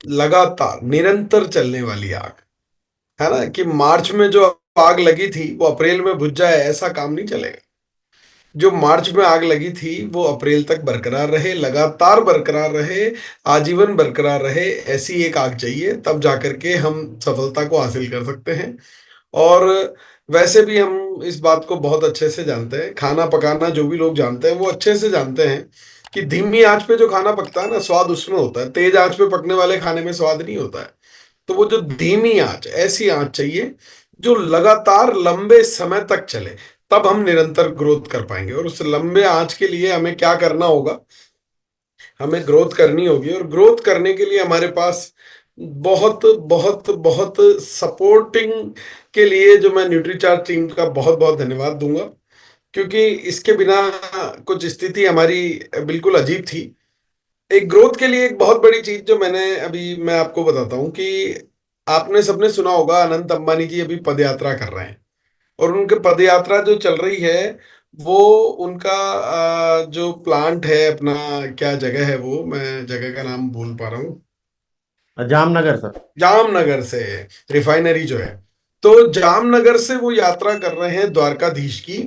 लगातार निरंतर चलने वाली आग, है ना, कि मार्च में जो आग लगी थी वो अप्रैल में बुझ जाए, ऐसा काम नहीं चलेगा। जो मार्च में आग लगी थी वो अप्रैल तक बरकरार रहे, लगातार बरकरार रहे, आजीवन बरकरार रहे, ऐसी एक आग चाहिए, तब जाकर के हम सफलता को हासिल कर सकते हैं। और वैसे भी हम इस बात को बहुत अच्छे से जानते हैं, खाना पकाना जो भी लोग जानते हैं वो अच्छे से जानते हैं कि धीमी आंच पे जो खाना पकता है ना, स्वाद उसमें होता है, तेज आंच पे पकने वाले खाने में स्वाद नहीं होता है। तो वो जो धीमी आंच, ऐसी आंच चाहिए जो लगातार लंबे समय तक चले, तब हम निरंतर ग्रोथ कर पाएंगे। और उस लंबे आंच के लिए हमें क्या करना होगा, हमें ग्रोथ करनी होगी। और ग्रोथ करने के लिए हमारे पास बहुत बहुत बहुत सपोर्टिंग के लिए, जो मैं न्यूट्रीचार्ज टीम का बहुत बहुत धन्यवाद दूंगा, क्योंकि इसके बिना कुछ स्थिति हमारी बिल्कुल अजीब थी। एक ग्रोथ के लिए एक बहुत बड़ी चीज जो मैंने अभी, मैं आपको बताता हूँ कि आपने सबने सुना होगा अनंत अंबानी जी अभी पदयात्रा कर रहे हैं। और उनके पदयात्रा जो चल रही है, वो उनका जो प्लांट है अपना, क्या जगह है वो, मैं जगह का नाम भूल पा रहा हूँ। जामनगर सर। जामनगर से रिफाइनरी जो है, तो जामनगर से वो यात्रा कर रहे हैं द्वारकाधीश की।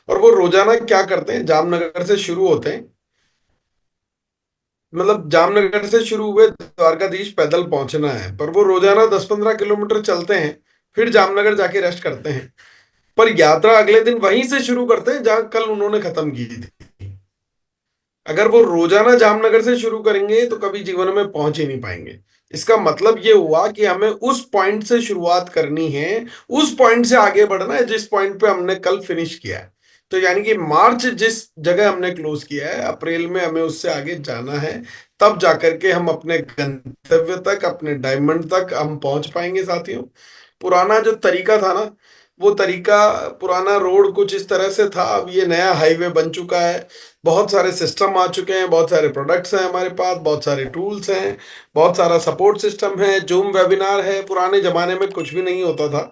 और वो रोजाना क्या करते हैं, जामनगर से शुरू होते हैं, मतलब जामनगर से शुरू हुए, द्वारकाधीश पैदल पहुंचना है, पर वो रोजाना 10-15 किलोमीटर चलते हैं, फिर जामनगर जाके रेस्ट करते हैं। पर यात्रा अगले दिन वहीं से शुरू करते हैं जहां कल उन्होंने खत्म की थी। अगर वो रोजाना जामनगर से शुरू करेंगे तो कभी जीवन में पहुंच ही नहीं पाएंगे। इसका मतलब ये हुआ कि हमें उस पॉइंट से शुरुआत करनी है, उस पॉइंट से आगे बढ़ना है जिस पॉइंट पे हमने कल फिनिश किया है। तो यानी कि मार्च जिस जगह हमने क्लोज किया है, अप्रैल में हमें उससे आगे जाना है, तब जाकर के हम अपने गंतव्य तक, अपने डायमंड तक हम पहुंच पाएंगे साथियों। पुराना जो तरीका था ना, वो तरीका, पुराना रोड कुछ इस तरह से था, अब ये नया हाईवे बन चुका है। बहुत सारे सिस्टम आ चुके हैं, बहुत सारे प्रोडक्ट्स हैं हमारे पास, बहुत सारे टूल्स हैं, बहुत सारा सपोर्ट सिस्टम है, जूम वेबिनार है। पुराने जमाने में कुछ भी नहीं होता था।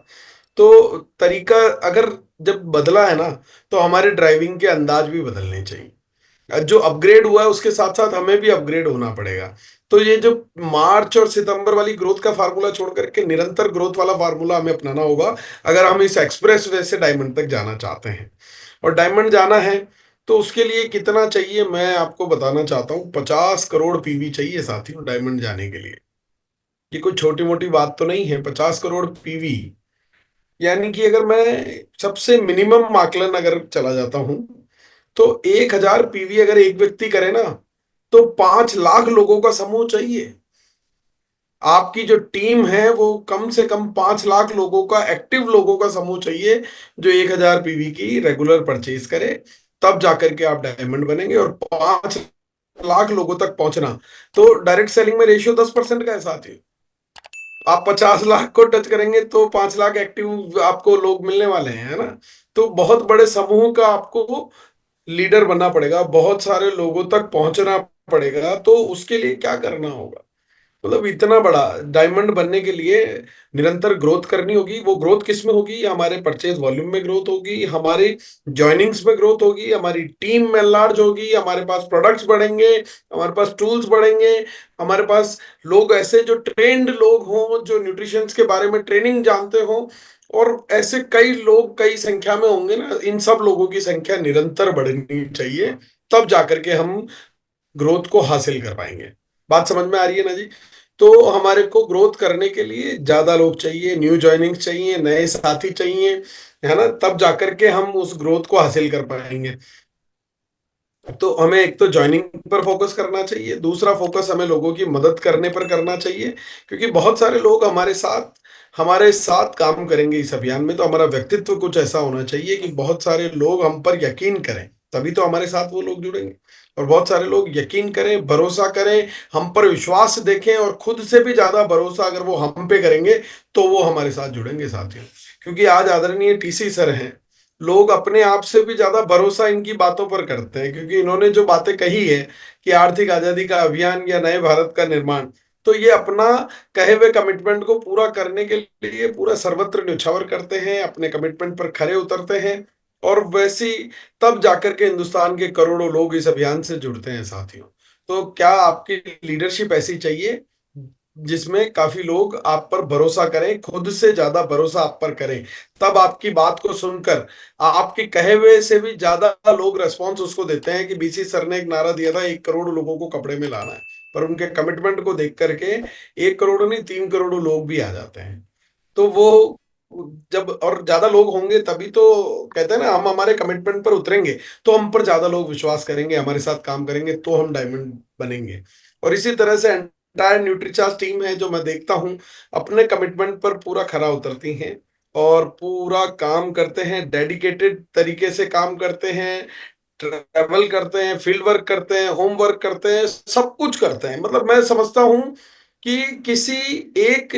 तो तरीका अगर जब बदला है ना, तो हमारे ड्राइविंग के अंदाज भी बदलने चाहिए। जो अपग्रेड हुआ है उसके साथ साथ हमें भी अपग्रेड होना पड़ेगा। तो ये जो मार्च और सितंबर वाली ग्रोथ का फार्मूला छोड़ करके निरंतर ग्रोथ वाला फार्मूला हमें अपनाना होगा, अगर हम इस एक्सप्रेस वे से डायमंड तक जाना चाहते हैं। और डायमंड जाना है तो उसके लिए कितना चाहिए, मैं आपको बताना चाहता हूँ। 50 करोड़ पीवी चाहिए साथियों डायमंड जाने के लिए। ये कोई छोटी मोटी बात तो नहीं है, 50 करोड़ पीवी। यानी कि अगर मैं सबसे मिनिमम आकलन अगर चला जाता हूं, तो 1000 पीवी अगर एक व्यक्ति करे ना, तो 5 लाख लोगों का समूह चाहिए। आपकी जो टीम है वो कम से कम 5 लाख लोगों का, एक्टिव लोगों का समूह चाहिए, जो 1000 पीवी की रेगुलर परचेज करे। तब जाकर के आप डायमंड बनेंगे। और 5 लाख लोगों तक पहुंचना, तो डायरेक्ट सेलिंग में रेशियो 10% का है साथी। आप 50 लाख को टच करेंगे तो 5 लाख एक्टिव आपको लोग मिलने वाले हैं, है ना। तो बहुत बड़े समूह का आपको लीडर बनना पड़ेगा, बहुत सारे लोगों तक पहुंचना पड़ेगा। तो उसके लिए क्या करना होगा, मतलब इतना बड़ा डायमंड बनने के लिए निरंतर ग्रोथ करनी होगी। वो ग्रोथ किस में होगी, हमारे परचेज वॉल्यूम में ग्रोथ होगी, हमारी जॉइनिंग्स में ग्रोथ होगी, हमारी टीम में लार्ज होगी, हमारे पास प्रोडक्ट्स बढ़ेंगे, हमारे पास टूल्स बढ़ेंगे, हमारे पास लोग ऐसे जो ट्रेंड लोग हों, जो न्यूट्रिशन के बारे में ट्रेनिंग जानते हों। और ऐसे कई लोग कई संख्या में होंगे ना, इन सब लोगों की संख्या निरंतर बढ़नी चाहिए, तब जाकर के हम ग्रोथ को हासिल कर पाएंगे। बात समझ में आ रही है ना जी। तो हमारे को ग्रोथ करने के लिए ज्यादा लोग चाहिए, न्यू ज्वाइनिंग्स चाहिए, नए साथी चाहिए, है ना, तब जाकर के हम उस ग्रोथ को हासिल कर पाएंगे। तो हमें एक तो ज्वाइनिंग पर फोकस करना चाहिए, दूसरा फोकस हमें लोगों की मदद करने पर करना चाहिए, क्योंकि बहुत सारे लोग हमारे साथ काम करेंगे इस अभियान में। तो हमारा व्यक्तित्व कुछ ऐसा होना चाहिए कि बहुत सारे लोग हम पर यकीन करें, तभी तो हमारे साथ वो लोग जुड़ेंगे। और बहुत सारे लोग यकीन करें, भरोसा करें, हम पर विश्वास देखें, और खुद से भी ज्यादा भरोसा अगर वो हम पे करेंगे, तो वो हमारे साथ जुड़ेंगे साथियों। क्योंकि आज आदरणीय टीसी सर हैं, लोग अपने आप से भी ज्यादा भरोसा इनकी बातों पर करते हैं, क्योंकि इन्होंने जो बातें कही है कि आर्थिक आजादी का अभियान या नए भारत का निर्माण, तो ये अपना कहे हुए कमिटमेंट को पूरा करने के लिए पूरा सर्वत्र न्यौछावर करते हैं, अपने कमिटमेंट पर खरे उतरते हैं। और वैसी तब जाकर के हिंदुस्तान के करोड़ों लोग इस अभियान से जुड़ते हैं साथियों। तो क्या आपकी लीडरशिप ऐसी चाहिए, जिसमें काफी लोग आप पर भरोसा करें, खुद से ज्यादा भरोसा आप पर करें, तब आपकी बात को सुनकर आपके कहे हुए से भी ज्यादा लोग रेस्पॉन्स उसको देते हैं। कि बीसी सर ने एक नारा दिया था, 1 करोड़ लोगों को कपड़े में लाना है, पर उनके कमिटमेंट को देख करके 1 करोड़ नहीं 3 करोड़ लोग भी आ जाते हैं। तो वो जब और ज्यादा लोग होंगे तभी तो कहते हैं ना, हम हमारे कमिटमेंट पर उतरेंगे तो हम पर ज्यादा लोग विश्वास करेंगे, हमारे साथ काम करेंगे, तो हम डायमंड बनेंगे। और इसी तरह से एंटायर न्यूट्रीचार्ज टीम है जो मैं देखता हूँ अपने कमिटमेंट पर पूरा खरा उतरती हैं और पूरा काम करते हैं, डेडिकेटेड तरीके से काम करते हैं, ट्रैवल करते हैं, फील्ड वर्क करते हैं, होम वर्क करते हैं, सब कुछ करते हैं। मतलब मैं समझता हूँ कि किसी एक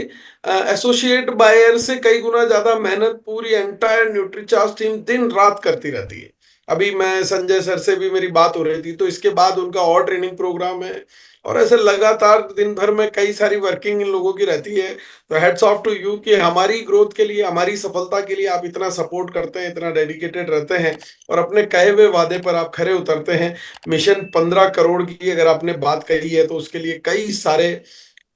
एसोसिएट बायर से कई गुना ज्यादा मेहनत पूरी एंटायर न्यूट्रीचार्ज टीम दिन रात करती रहती है। अभी मैं संजय सर से भी मेरी बात हो रही थी, तो इसके बाद उनका और ट्रेनिंग प्रोग्राम है, और ऐसे लगातार दिन भर में कई सारी वर्किंग इन लोगों की रहती है। तो हेड्स ऑफ टू यू कि हमारी ग्रोथ के लिए, हमारी सफलता के लिए आप इतना सपोर्ट करते हैं, इतना डेडिकेटेड रहते हैं, और अपने कहे हुए वादे पर आप खरे उतरते हैं। मिशन 15 करोड़ की अगर आपने बात कही है तो उसके लिए कई सारे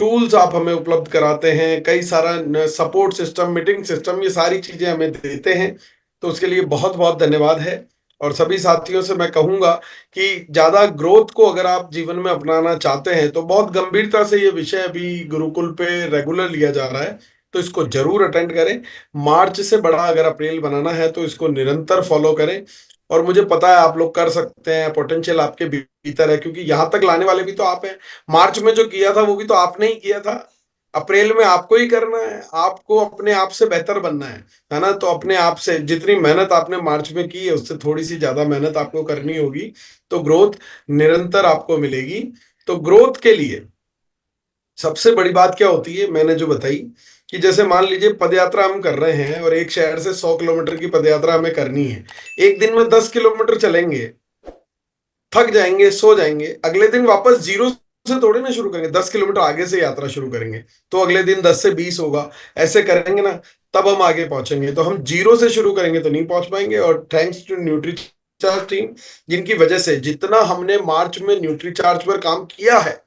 टूल्स आप हमें उपलब्ध कराते हैं, कई सारा सपोर्ट सिस्टम, मीटिंग सिस्टम, ये सारी चीजें हमें देते हैं। तो उसके लिए बहुत बहुत धन्यवाद है। और सभी साथियों से मैं कहूंगा कि ज्यादा ग्रोथ को अगर आप जीवन में अपनाना चाहते हैं तो बहुत गंभीरता से ये विषय अभी गुरुकुल पे रेगुलर लिया जा रहा है, तो इसको जरूर अटेंड करें। मार्च से बड़ा अगर अप्रैल बनाना है तो इसको निरंतर फॉलो करें। और मुझे पता है आप लोग कर सकते हैं, पोटेंशियल आपके भीतर है, क्योंकि यहां तक लाने वाले भी तो आप हैं। मार्च में जो किया था वो भी तो आपने ही किया था, अप्रैल में आपको ही करना है, आपको अपने आप से बेहतर बनना है ना। तो अपने आप से जितनी मेहनत आपने मार्च में की है उससे थोड़ी सी ज्यादा मेहनत आपको करनी होगी, तो ग्रोथ निरंतर आपको मिलेगी। तो ग्रोथ के लिए सबसे बड़ी बात क्या होती है मैंने जो बताई, कि जैसे मान लीजिए पदयात्रा हम कर रहे हैं और एक शहर से 100 किलोमीटर की पदयात्रा हमें करनी है। एक दिन में 10 किलोमीटर चलेंगे, थक जाएंगे, सो जाएंगे, अगले दिन वापस जीरो से थोड़ी ना शुरू करेंगे, 10 किलोमीटर आगे से यात्रा शुरू करेंगे, तो अगले दिन 10 से 20 होगा, ऐसे करेंगे ना, तब हम आगे पहुंचेंगे। तो हम जीरो से शुरू करेंगे तो नहीं पहुंच पाएंगे। और थैंक्स टू न्यूट्रीचार्ज टीम, जिनकी वजह से जितना हमने मार्च में न्यूट्रीचार्ज पर काम किया है,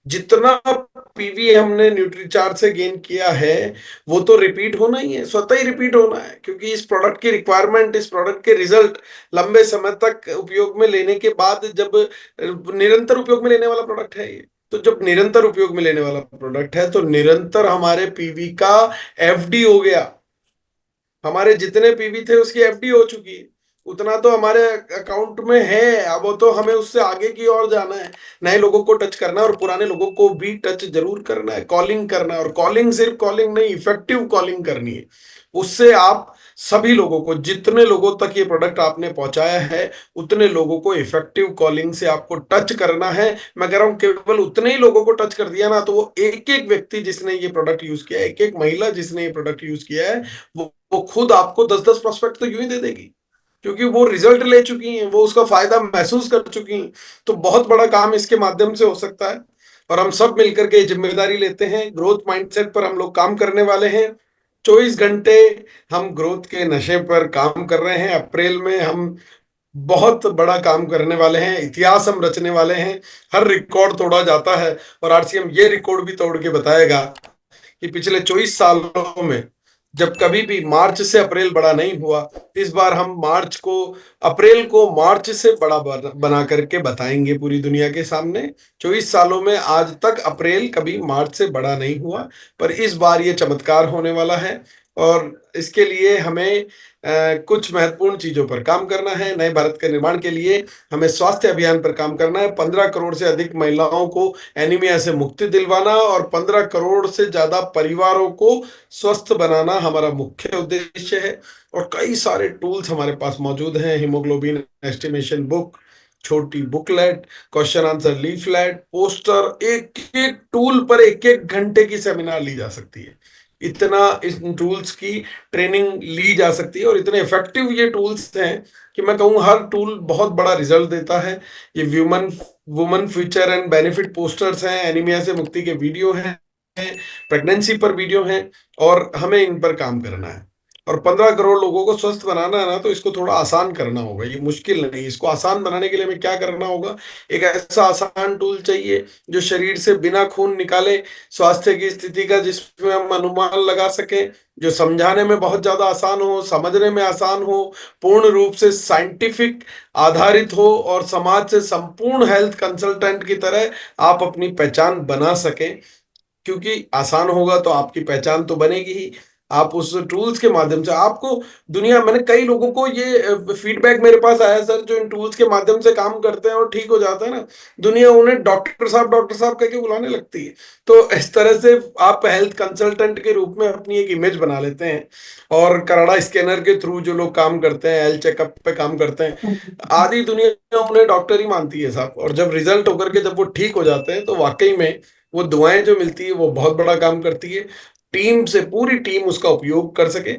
जितना पीवी हमने न्यूट्रीचार्ज से गेन किया है, वो तो रिपीट होना ही है, स्वतः ही रिपीट होना है, क्योंकि इस प्रोडक्ट की रिक्वायरमेंट, इस प्रोडक्ट के रिजल्ट लंबे समय तक उपयोग में लेने के बाद, जब निरंतर उपयोग में लेने वाला प्रोडक्ट है ये, तो जब निरंतर उपयोग में लेने वाला प्रोडक्ट है तो निरंतर हमारे पीवी का एफडी हो गया। हमारे जितने पीवी थे उसकी एफडी हो चुकी है, उतना तो हमारे अकाउंट में है। अब वो तो हमें उससे आगे की ओर जाना है, नए लोगों को टच करना है और पुराने लोगों को भी टच जरूर करना है, कॉलिंग करना है। और कॉलिंग सिर्फ कॉलिंग नहीं, इफेक्टिव कॉलिंग करनी है। उससे आप सभी लोगों को, जितने लोगों तक ये प्रोडक्ट आपने पहुंचाया है, उतने लोगों को इफेक्टिव कॉलिंग से आपको टच करना है। मैं कह रहा हूं केवल उतने ही लोगों को टच कर दिया ना, तो वो एक एक व्यक्ति जिसने ये प्रोडक्ट यूज किया है, एक एक महिला जिसने ये प्रोडक्ट यूज किया है, वो खुद आपको 10-10 प्रोस्पेक्ट तो यूं ही दे देगी, क्योंकि वो रिजल्ट ले चुकी हैं, वो उसका फायदा महसूस कर चुकी हैं। तो बहुत बड़ा काम इसके माध्यम से हो सकता है। और हम सब मिलकर के जिम्मेदारी लेते हैं, ग्रोथ माइंडसेट पर हम लोग काम करने वाले हैं। 24 घंटे हम ग्रोथ के नशे पर काम कर रहे हैं। अप्रैल में हम बहुत बड़ा काम करने वाले हैं, इतिहास हम रचने वाले हैं। हर रिकॉर्ड तोड़ा जाता है, और आरसीएम ये रिकॉर्ड भी तोड़ के बताएगा कि पिछले 24 सालों में जब कभी भी मार्च से अप्रैल बड़ा नहीं हुआ, इस बार हम अप्रैल को मार्च से बड़ा बना करके बताएंगे पूरी दुनिया के सामने। 24 सालों में आज तक अप्रैल कभी मार्च से बड़ा नहीं हुआ, पर इस बार ये चमत्कार होने वाला है। और इसके लिए हमें कुछ महत्वपूर्ण चीजों पर काम करना है। नए भारत के निर्माण के लिए हमें स्वास्थ्य अभियान पर काम करना है। 15 करोड़ से अधिक महिलाओं को एनीमिया से मुक्ति दिलवाना और 15 करोड़ से ज्यादा परिवारों को स्वस्थ बनाना हमारा मुख्य उद्देश्य है। और कई सारे टूल्स हमारे पास मौजूद हैं, हीमोग्लोबिन एस्टिमेशन बुक, छोटी booklet, question answer leaflet, poster, एक एक टूल पर एक एक घंटे की सेमिनार ली जा सकती है। इतना इस टूल्स की ट्रेनिंग ली जा सकती है, और इतने इफेक्टिव ये टूल्स हैं कि मैं कहूँ हर टूल बहुत बड़ा रिजल्ट देता है। ये woman woman future and benefit posters हैं, एनीमिया से मुक्ति के वीडियो हैं, प्रेगनेंसी पर वीडियो हैं, और हमें इन पर काम करना है। और 15 करोड़ लोगों को स्वस्थ बनाना है ना, तो इसको थोड़ा आसान करना होगा। ये मुश्किल नहीं, इसको आसान बनाने के लिए हमें क्या करना होगा? एक ऐसा आसान टूल चाहिए जो शरीर से बिना खून निकाले स्वास्थ्य की स्थिति का, जिसमें हम अनुमान लगा सकें, जो समझाने में बहुत ज्यादा आसान हो, समझने में आसान हो, पूर्ण रूप से साइंटिफिक आधारित हो, और समाज से संपूर्ण हेल्थ कंसल्टेंट की तरह आप अपनी पहचान बना सकें। क्योंकि आसान होगा तो आपकी पहचान तो बनेगी ही। आप उस टूल्स के माध्यम से आपको दुनिया, मैंने कई लोगों को ये फीडबैक मेरे पास आया सर, जो इन टूल्स के माध्यम से काम करते हैं और ठीक हो जाता है ना, दुनिया उन्हें डॉक्टर साहब कह के बुलाने लगती है। तो इस तरह से आप हेल्थ कंसल्टेंट के रूप में अपनी एक इमेज बना लेते हैं। और कराड़ा स्कैनर के थ्रू जो लोग काम करते हैं, हेल्थ चेकअप पे काम करते हैं, आधी दुनिया उन्हें डॉक्टर ही मानती है साहब। और जब रिजल्ट होकर के जब वो ठीक हो जाते हैं, तो वाकई में वो दुआएं जो मिलती है वो बहुत बड़ा काम करती है। टीम से पूरी टीम उसका उपयोग कर सके,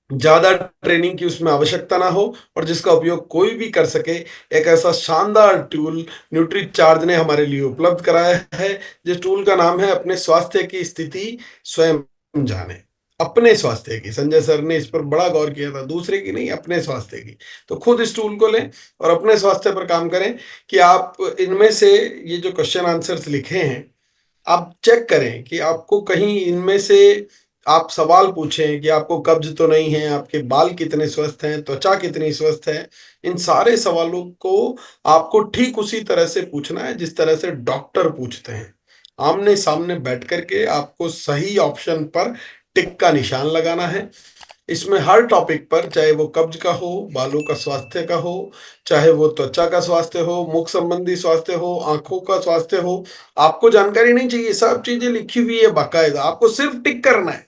ज्यादा ट्रेनिंग की उसमें आवश्यकता ना हो, और जिसका उपयोग कोई भी कर सके। एक ऐसा शानदार टूल न्यूट्री चार्ज ने हमारे लिए उपलब्ध कराया है, जिस टूल का नाम है अपने स्वास्थ्य की स्थिति स्वयं जाने। अपने स्वास्थ्य की, संजय सर ने इस पर बड़ा गौर किया था, दूसरे की नहीं, अपने स्वास्थ्य की। तो खुद इस टूल को लें और अपने स्वास्थ्य पर काम करें। कि आप इनमें से ये जो क्वेश्चन आंसर्स लिखे हैं, आप चेक करें कि आपको कहीं इनमें से आप सवाल पूछें कि आपको कब्ज तो नहीं है, आपके बाल कितने स्वस्थ हैं, त्वचा कितनी स्वस्थ है। इन सारे सवालों को आपको ठीक उसी तरह से पूछना है जिस तरह से डॉक्टर पूछते हैं। आमने सामने बैठ करके आपको सही ऑप्शन पर टिक का निशान लगाना है। इसमें हर टॉपिक पर, चाहे वो कब्ज का हो, बालों का स्वास्थ्य का हो, चाहे वो त्वचा का स्वास्थ्य हो, मुख संबंधी स्वास्थ्य हो, आंखों का स्वास्थ्य हो, आपको जानकारी नहीं चाहिए, सब चीजें लिखी हुई है बाकायदा, आपको सिर्फ टिक करना है।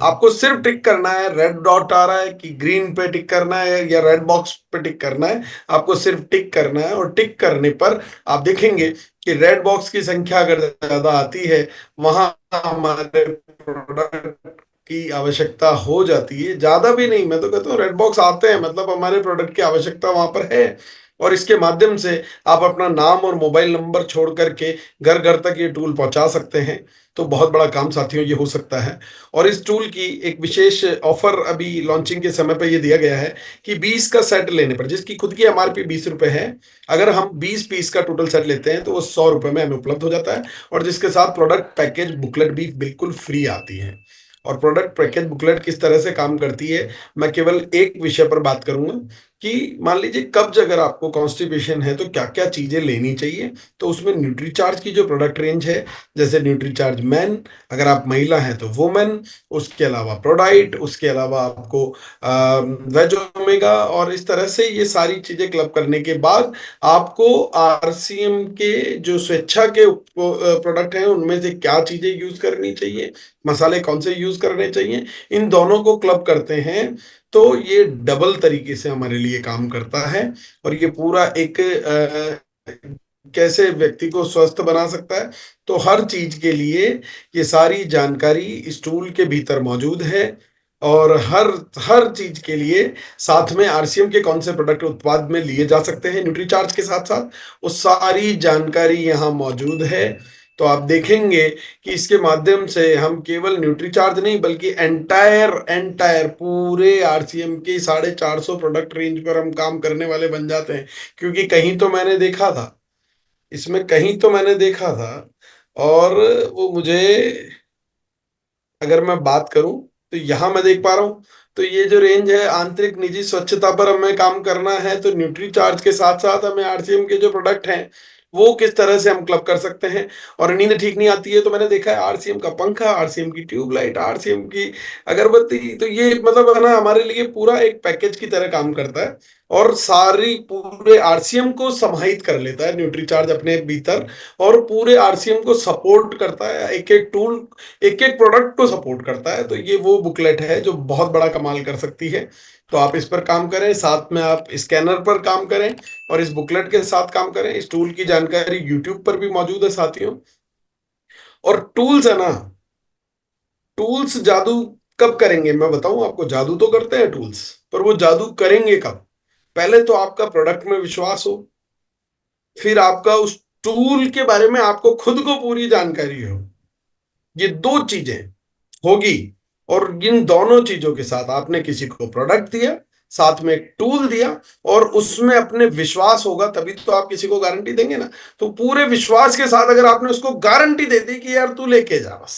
आपको सिर्फ टिक करना है, रेड डॉट आ रहा है कि ग्रीन पे टिक करना है या रेड बॉक्स पे टिक करना है। आपको सिर्फ टिक करना है, और टिक करने पर आप देखेंगे कि रेड बॉक्स की संख्या अगर ज्यादा आती है, वहां हमारे प्रोडक्ट की आवश्यकता हो जाती है। ज्यादा भी नहीं, मैं तो कहता हूँ रेड बॉक्स आते हैं मतलब हमारे प्रोडक्ट की आवश्यकता वहां पर है। और इसके माध्यम से आप अपना नाम और मोबाइल नंबर छोड़ करके घर घर तक ये टूल पहुंचा सकते हैं। तो बहुत बड़ा काम साथियों ये हो सकता है। और इस टूल की एक विशेष ऑफर अभी लॉन्चिंग के समय पर ये दिया गया है कि 20 का सेट लेने पर, जिसकी खुद की एमआरपी 20 रुपए है, अगर हम 20 पीस का टोटल सेट लेते हैं तो वो 100 रुपए में हमें उपलब्ध हो जाता है। और जिसके साथ प्रोडक्ट पैकेज बुकलेट भी बिल्कुल फ्री आती है। और प्रोडक्ट पैकेज बुकलेट किस तरह से काम करती है, मैं केवल एक विषय पर बात करूंगा कि मान लीजिए कब्ज अगर आपको कॉन्स्टिपेशन है तो क्या क्या चीजें लेनी चाहिए। तो उसमें न्यूट्रीचार्ज की जो प्रोडक्ट रेंज है, जैसे न्यूट्रीचार्ज मैन, अगर आप महिला हैं तो वुमेन, उसके अलावा प्रोडाइट, उसके अलावा आपको वेज ओमेगा, और इस तरह से ये सारी चीजें क्लब करने के बाद आपको आरसीएम के जो स्वेच्छा के प्रोडक्ट हैं उनमें से क्या चीजें यूज करनी चाहिए, मसाले कौन से यूज करने चाहिए, इन दोनों को क्लब करते हैं। तो ये डबल तरीके से हमारे लिए काम करता है। और ये पूरा एक कैसे व्यक्ति को स्वस्थ बना सकता है, तो हर चीज के लिए ये सारी जानकारी इस टूल के भीतर मौजूद है। और हर हर चीज के लिए साथ में आरसीएम के कौन से प्रोडक्ट उत्पाद में लिए जा सकते हैं न्यूट्रीचार्ज के साथ साथ, वो सारी जानकारी यहाँ मौजूद है। तो आप देखेंगे कि इसके माध्यम से हम केवल न्यूट्रीचार्ज नहीं, बल्कि एंटायर एंटायर पूरे आरसीएम के 450 प्रोडक्ट रेंज पर हम काम करने वाले बन जाते हैं। क्योंकि कहीं तो मैंने देखा था, इसमें कहीं तो मैंने देखा था, और वो मुझे, अगर मैं बात करूं तो यहां मैं देख पा रहा हूं। तो ये जो रेंज है, आंतरिक निजी स्वच्छता पर हमें काम करना है, तो न्यूट्री चार्ज के साथ साथ हमें आरसीएम के जो प्रोडक्ट हैं वो किस तरह से हम क्लब कर सकते हैं। और नींद ठीक नहीं आती है तो मैंने देखा है आरसीएम का पंखा, आरसीएम की ट्यूबलाइट, आरसीएम की अगरबत्ती, तो ये मतलब है ना हमारे लिए पूरा एक पैकेज की तरह काम करता है। और सारी पूरे आरसीएम को समाहित कर लेता है न्यूट्रीचार्ज अपने भीतर, और पूरे आरसीएम को सपोर्ट करता है। एक एक टूल, एक एक प्रोडक्ट को सपोर्ट करता है। तो ये वो बुकलेट है जो बहुत बड़ा कमाल कर सकती है। तो आप इस पर काम करें, साथ में आप स्कैनर पर काम करें, और इस बुकलेट के साथ काम करें। इस टूल की जानकारी यूट्यूब पर भी मौजूद है साथियों। और टूल्स है ना, टूल्स जादू कब करेंगे मैं बताऊं आपको। जादू तो करते हैं टूल्स, पर वो जादू करेंगे कब? पहले तो आपका प्रोडक्ट में विश्वास हो, फिर आपका उस टूल के बारे में आपको खुद को पूरी जानकारी हो। ये दो चीजें होगी और इन दोनों चीजों के साथ आपने किसी को प्रोडक्ट दिया, साथ में एक टूल दिया, और उसमें अपने विश्वास होगा, तभी तो आप किसी को गारंटी देंगे ना। तो पूरे विश्वास के साथ अगर आपने उसको गारंटी दे दी कि यार तू लेके जा बस,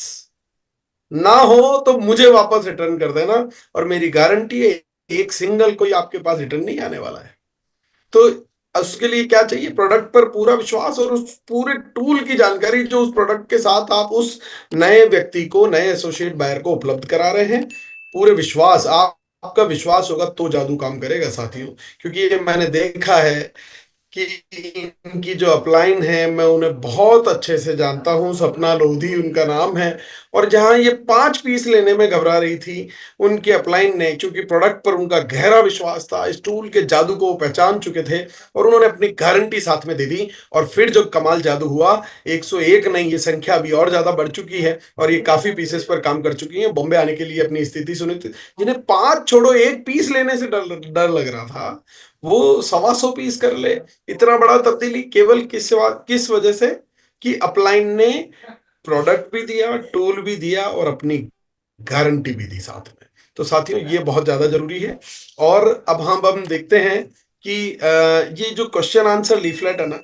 ना हो तो मुझे वापस रिटर्न कर देना, और मेरी गारंटी है एक सिंगल कोई आपके पास रिटर्न नहीं आने वाला है। तो उसके लिए क्या चाहिए? प्रोडक्ट पर पूरा विश्वास और उस पूरे टूल की जानकारी जो उस प्रोडक्ट के साथ आप उस नए व्यक्ति को, नए एसोसिएट बायर को उपलब्ध करा रहे हैं। पूरे विश्वास, आपका विश्वास होगा तो जादू काम करेगा साथियों। क्योंकि ये मैंने देखा है कि इनकी जो अपलाइन है मैं उन्हें बहुत अच्छे से जानता हूँ, सपना लोधी उनका नाम है। और जहां ये 5 पीस लेने में घबरा रही थी, उनके अपलाइन ने, क्योंकि प्रोडक्ट पर उनका गहरा विश्वास था, इस टूल के जादू को वो पहचान चुके थे, और उन्होंने अपनी गारंटी साथ में दे दी। और फिर जो कमाल जादू हुआ, 101 नहीं, ये संख्या अभी और ज्यादा बढ़ चुकी है, और ये काफी पीसेस पर काम कर चुकी है। बॉम्बे आने के लिए अपनी स्थिति सुनी थी, जिन्हें 5 छोड़ो 1 पीस लेने से डर डर लग रहा था, वो 125 कर ले। इतना बड़ा तब्दीली केवल किस वजह से? कि अपलाइन ने प्रोडक्ट भी दिया, टूल भी दिया, और अपनी गारंटी भी दी साथ में। तो साथियों ये बहुत ज्यादा जरूरी है। और अब हम देखते हैं कि ये जो क्वेश्चन आंसर लीफलेट है ना,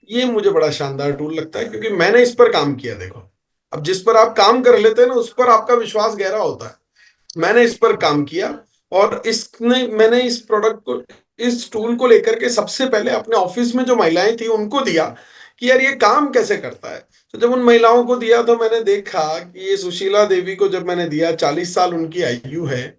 ये मुझे बड़ा शानदार टूल लगता है, क्योंकि मैंने इस पर काम किया। देखो, अब जिस पर आप काम कर लेते हैं ना, उस पर आपका विश्वास गहरा होता है। मैंने इस पर काम किया, और इसने मैंने इस प्रोडक्ट को, इस टूल को लेकर के सबसे पहले अपने ऑफिस में जो महिलाएं थी उनको दिया कि यार ये काम कैसे करता है। तो जब उन महिलाओं को दिया तो मैंने देखा कि ये सुशीला देवी को जब मैंने दिया, 40 साल उनकी आयु है,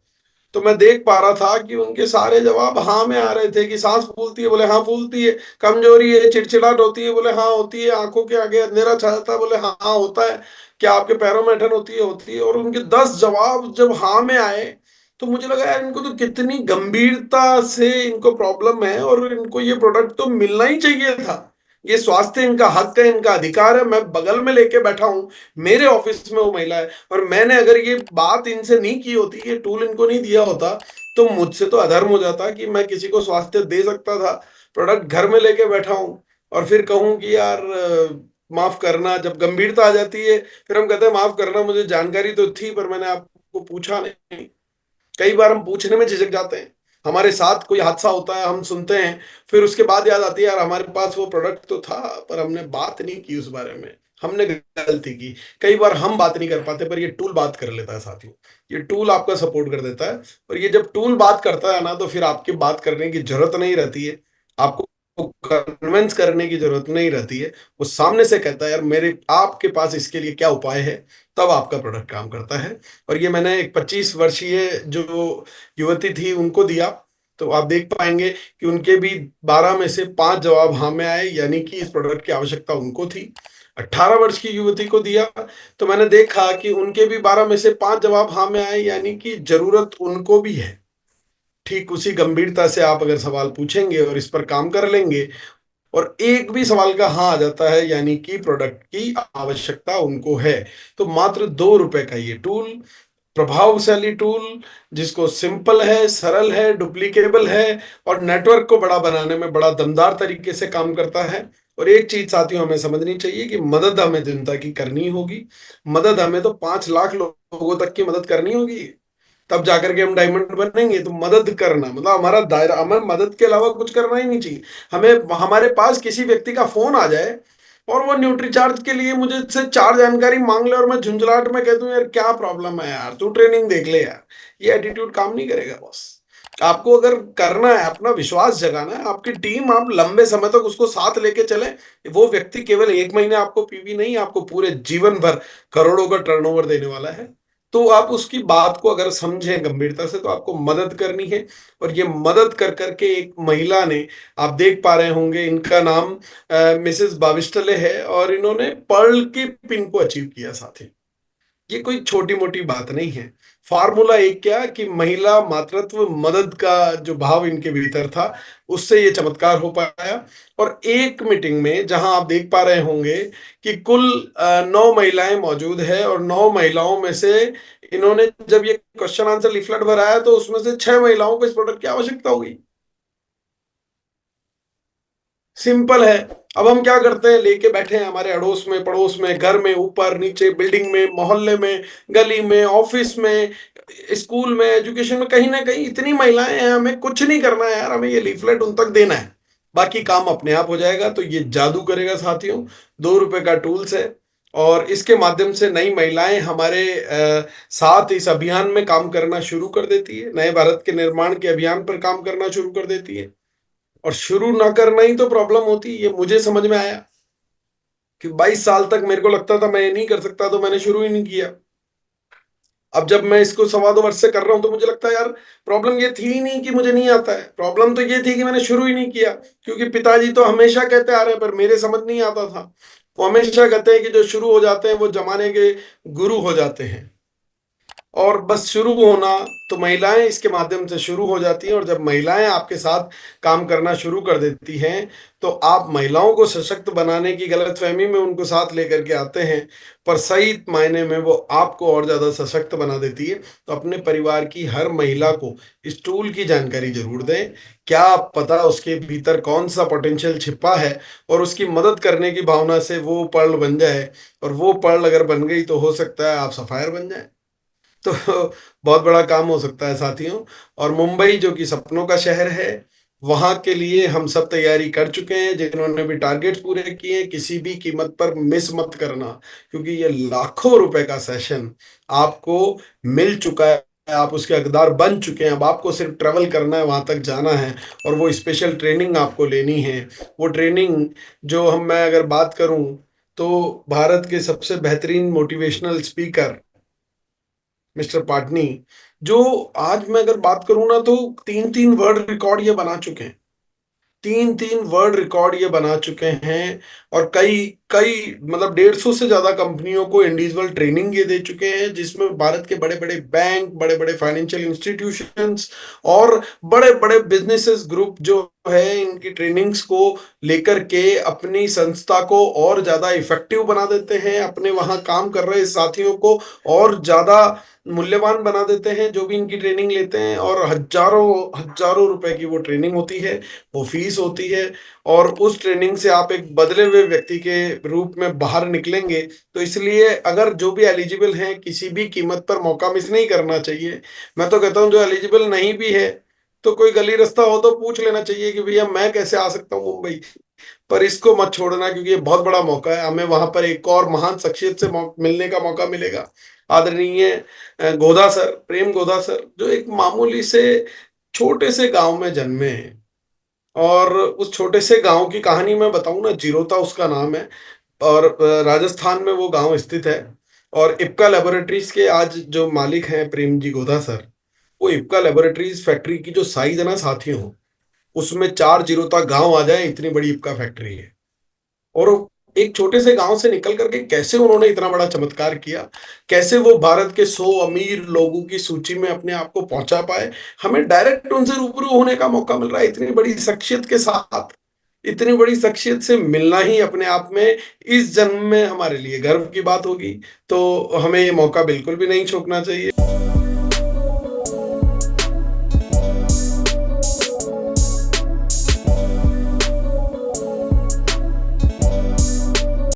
तो मैं देख पा रहा था कि उनके सारे जवाब हाँ में आ रहे थे। कि सांस फूलती है? बोले हाँ फूलती है। कमजोरी है, चिड़चिड़ाहट होती है? बोले हाँ होती है। आंखों के आगे अंधेरा छा जाता है? बोले हाँ हाँ होता है। क्या आपके पैरों में ऐंठन होती है? होती है। और उनके 10 जवाब जब हाँ में आए, तो मुझे लगा यार इनको तो कितनी गंभीरता से इनको प्रॉब्लम है, और इनको ये प्रोडक्ट तो मिलना ही चाहिए था। ये स्वास्थ्य इनका हक है, इनका अधिकार है। मैं बगल में लेके बैठा हूं, मेरे ऑफिस में वो महिला है, और मैंने अगर ये बात इनसे नहीं की होती, ये टूल इनको नहीं दिया होता, तो मुझसे तो अधर्म हो जाता कि मैं किसी को स्वास्थ्य दे सकता था। प्रोडक्ट घर में लेके बैठा हूं, और फिर कहूं कि यार माफ करना। जब गंभीरता आ जाती है, फिर हम कहते हैं माफ करना, मुझे जानकारी तो थी पर मैंने आपको पूछा नहीं। कई बार हम पूछने में झिझक जाते हैं। हमारे साथ कोई हादसा होता है, हम सुनते हैं, फिर उसके बाद याद आती है यार हमारे पास वो प्रोडक्ट तो था, पर हमने बात नहीं की उस बारे में, हमने गलती की। कई बार हम बात नहीं कर पाते, पर ये टूल बात कर लेता है साथियों। ये टूल आपका सपोर्ट कर देता है। और ये जब टूल बात करता है ना, तो फिर आपकी बात करने की जरूरत नहीं रहती है, आपको कन्विंस करने की जरूरत नहीं रहती है। वो सामने से कहता है यार मेरे आपके पास इसके लिए क्या उपाय है, तब आपका प्रोडक्ट काम करता है। और ये मैंने एक 25 वर्षीय जो युवती थी उनको दिया, तो आप देख पाएंगे कि उनके भी 12 में से 5 जवाब हाँ में आए, यानी कि इस प्रोडक्ट की आवश्यकता उनको थी। 18 वर्ष की युवती को दिया, तो मैंने देखा कि उनके भी 12 में से 5 जवाब हाँ में आए, यानी कि जरूरत उनको भी है। ठीक उसी गंभीरता से आप अगर सवाल पूछेंगे और इस पर काम कर लेंगे, और एक भी सवाल का हाँ आ जाता है, यानी कि प्रोडक्ट की आवश्यकता उनको है। तो मात्र 2 रुपए का ये टूल, प्रभावशाली टूल, जिसको सिंपल है, सरल है, डुप्लीकेबल है, और नेटवर्क को बड़ा बनाने में बड़ा दमदार तरीके से काम करता है। और एक चीज साथियों हमें समझनी चाहिए कि मदद हमें जनता की करनी होगी। मदद हमें तो 5 लाख लोगों तक की मदद करनी होगी, तब जाकर के हम डायमंड बनेंगे। तो मदद करना मतलब हमारा दायरा, हमें मदद के अलावा कुछ करना ही नहीं चाहिए। हमें, हमारे पास किसी व्यक्ति का फोन आ जाए और वो न्यूट्री चार्ज के लिए मुझे से 4 जानकारी मांग ले, और मैं झुंझलाहट में कह दूं यार क्या प्रॉब्लम है यार, तू ट्रेनिंग देख ले यार, ये एटीट्यूड काम नहीं करेगा बॉस। आपको अगर करना है, अपना विश्वास जगाना है, आपकी टीम, आप लंबे समय तक उसको साथ लेके चले। वो व्यक्ति केवल 1 महीने आपको पीवी नहीं, आपको पूरे जीवन भर करोड़ों का टर्नओवर देने वाला है। तो आप उसकी बात को अगर समझें गंभीरता से, तो आपको मदद करनी है। और ये मदद कर करके एक महिला ने, आप देख पा रहे होंगे इनका नाम मिसेस बाविस्टले है, और इन्होंने पर्ल की पिन को अचीव किया साथी। ये कोई छोटी मोटी बात नहीं है। फार्मूला एक क्या कि महिला मातृत्व मदद का जो भाव इनके भीतर था, उससे ये चमत्कार हो पाया। और एक मीटिंग में जहां आप देख पा रहे होंगे कि कुल 9 महिलाएं मौजूद है, और 9 महिलाओं में से इन्होंने जब ये क्वेश्चन आंसर लीफलेट भराया, तो उसमें से 6 महिलाओं को इस प्रोडक्ट की आवश्यकता होगी। सिंपल है। अब हम क्या करते हैं, लेके बैठे हैं हमारे अड़ोस में, पड़ोस में, घर में, ऊपर नीचे, बिल्डिंग में, मोहल्ले में, गली में, ऑफिस में, स्कूल में, एजुकेशन में, कहीं ना कहीं इतनी महिलाएं हैं, हमें कुछ नहीं करना है यार, हमें ये लीफलेट उन तक देना है, बाकी काम अपने आप हो जाएगा। तो ये जादू करेगा साथियों, 2 रुपए का टूल्स है, और इसके माध्यम से नई महिलाएं हमारे साथ इस अभियान में काम करना शुरू कर देती है, नए भारत के निर्माण के अभियान पर काम करना शुरू कर देती है। और शुरू ना करना ही तो प्रॉब्लम होती है, ये मुझे समझ में आया कि 22 साल तक मेरे को लगता था मैं ये नहीं कर सकता, तो मैंने शुरू ही नहीं किया। अब जब मैं इसको 2.25 वर्ष से कर रहा हूं, तो मुझे लगता है यार प्रॉब्लम ये थी ही नहीं कि मुझे नहीं आता है, प्रॉब्लम तो ये थी कि मैंने शुरू ही नहीं किया। क्योंकि पिताजी तो हमेशा कहते आ रहे हैं, पर मेरे समझ नहीं आता था। वो हमेशा कहते हैं कि जो शुरू हो जाते हैं वो जमाने के गुरु हो जाते हैं। और बस शुरू होना, तो महिलाएं इसके माध्यम से शुरू हो जाती हैं, और जब महिलाएं आपके साथ काम करना शुरू कर देती हैं, तो आप महिलाओं को सशक्त बनाने की गलतफहमी में उनको साथ लेकर के आते हैं, पर सही मायने में वो आपको और ज्यादा सशक्त बना देती है। तो अपने परिवार की हर महिला को इस टूल की जानकारी जरूर दें, क्या पता उसके भीतर कौन सा पोटेंशियल छिपा है, और उसकी मदद करने की भावना से वो पर्ल बन जाए। और वो पर्ल अगर बन गई तो हो सकता है आप सफायर बन जाए। तो बहुत बड़ा काम हो सकता है साथियों। और मुंबई जो कि सपनों का शहर है, वहां के लिए हम सब तैयारी कर चुके हैं। जिन्होंने भी टारगेट्स पूरे किए हैं, किसी भी कीमत पर मिस मत करना, क्योंकि ये लाखों रुपए का सेशन आपको मिल चुका है, आप उसके हकदार बन चुके हैं। अब आपको सिर्फ ट्रेवल करना है, वहां तक जाना है, और वो स्पेशल ट्रेनिंग आपको लेनी है। वो ट्रेनिंग जो मैं अगर बात करूं, तो भारत के सबसे बेहतरीन मोटिवेशनल स्पीकर मिस्टर पाटनी, जो आज मैं अगर बात करूं ना, तो 3-3 वर्ल्ड रिकॉर्ड ये बना चुके हैं। 3-3 वर्ल्ड रिकॉर्ड ये बना चुके हैं। और कई कई मतलब 150 से ज्यादा कंपनियों को इंडिविजुअल ट्रेनिंग ये दे चुके हैं, जिसमें भारत के बड़े बड़े बैंक, बड़े बड़े फाइनेंशियल इंस्टीट्यूशंस और बड़े बड़े बिजनेसेस ग्रुप जो है, इनकी ट्रेनिंग्स को लेकर के अपनी संस्था को और ज्यादा इफेक्टिव बना देते हैं, अपने वहां काम कर रहे साथियों को और ज्यादा मूल्यवान बना देते हैं जो भी इनकी ट्रेनिंग लेते हैं। और हजारों हजारों रुपए की वो ट्रेनिंग होती है, वो फीस होती है। और उस ट्रेनिंग से आप एक बदले हुए व्यक्ति के रूप में बाहर निकलेंगे। तो इसलिए अगर जो भी एलिजिबल हैं, किसी भी कीमत पर मौका मिस नहीं करना चाहिए। मैं तो कहता हूँ जो एलिजिबल नहीं भी है, तो कोई गली रास्ता हो तो पूछ लेना चाहिए कि भैया मैं कैसे आ सकता हूँ मुंबई। पर इसको मत छोड़ना, क्योंकि ये बहुत बड़ा मौका है, हमें वहां पर एक और महान शख्सियत से मिलने का मौका मिलेगा। आदरणीय गोधा सर, प्रेम गोधा सर, जो एक मामूली से छोटे से गांव में जन्मे हैं। और उस छोटे से गांव की कहानी मैं बताऊं ना, जिरोता उसका नाम है, और राजस्थान में वो गांव स्थित है। और इप्का लेबोरेटरीज के आज जो मालिक हैं प्रेम जी गोधा सर, वो इप्का लेबोरेटरीज फैक्ट्री की जो साइज है ना साथियों, उसमें 4 जिरोता गांव आ जाए, इतनी बड़ी इप्का फैक्ट्री है। और एक छोटे से गांव से निकल करके कैसे उन्होंने इतना बड़ा चमत्कार किया, कैसे वो भारत के 100 अमीर लोगों की सूची में अपने आप को पहुंचा पाए। हमें डायरेक्ट उनसे रूबरू होने का मौका मिल रहा है, इतनी बड़ी शख्सियत के साथ। इतनी बड़ी शख्सियत से मिलना ही अपने आप में इस जन्म में हमारे लिए गर्व की बात होगी। तो हमें ये मौका बिल्कुल भी नहीं छोड़ना चाहिए।